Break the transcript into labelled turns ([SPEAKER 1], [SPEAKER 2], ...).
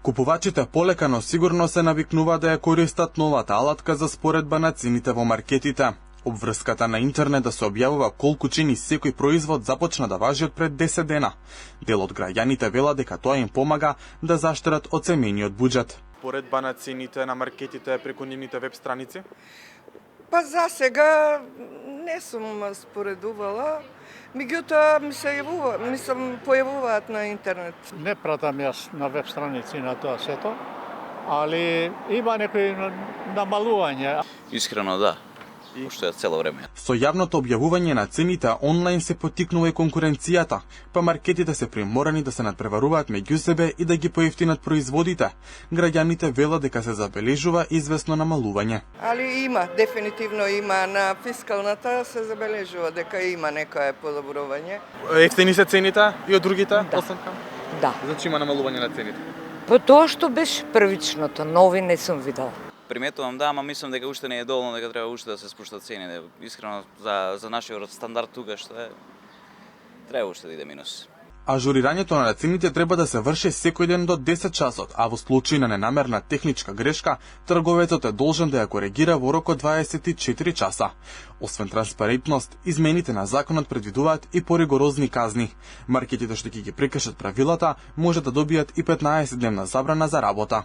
[SPEAKER 1] Купувачите полека но сигурно се навикнуваат да ја користат новата алатка за споредба на цените во маркетите. Обврската на интернет да се објавува колку цени секој производ започна да важи од пред 10 дена. Дел од граѓаните велат дека тоа им помага да заштедат од семејниот буџет.
[SPEAKER 2] Поредба на цените на маркетите преку нивните веб страници?
[SPEAKER 3] Па за сега не сум споредувала, меѓутоа ми се појавуваат на интернет.
[SPEAKER 4] Не пратам јас на веб страници на тоа сето, али има некои намалување.
[SPEAKER 5] Искрено да. Уште цело време.
[SPEAKER 1] Со јавното објавување на цените онлайн се поттикнува и конкуренцијата, па маркетите се приморани да се надпреваруваат меѓу себе и да ги поевтинат производите. Граѓаните велат дека се забележува известно намалување.
[SPEAKER 3] Али дефинитивно има на фискалната се забележува дека има некое подобрување.
[SPEAKER 2] Ефтини се цените и од другите?
[SPEAKER 6] Да. Да.
[SPEAKER 2] Значи има намалување на цените.
[SPEAKER 6] По тоа што беше првичното, нови не сум видела.
[SPEAKER 5] Приметувам да, ама мислам дека уште не е доволно, дека треба уште да се спуштат цените. Искрено за нашиот стандард тука што е треба уште да иде минус.
[SPEAKER 1] Ажурирањето на цените треба да се врши секој ден до 10 часот, а во случај на ненамерна техничка грешка, трговецот е должен да ја коригира во рок од 24 часа. Освен транспарентност, измените на законот предвидуваат и поригорозни казни. Маркетите што ќе ги прекршат правилата може да добијат и 15-дневна забрана за работа.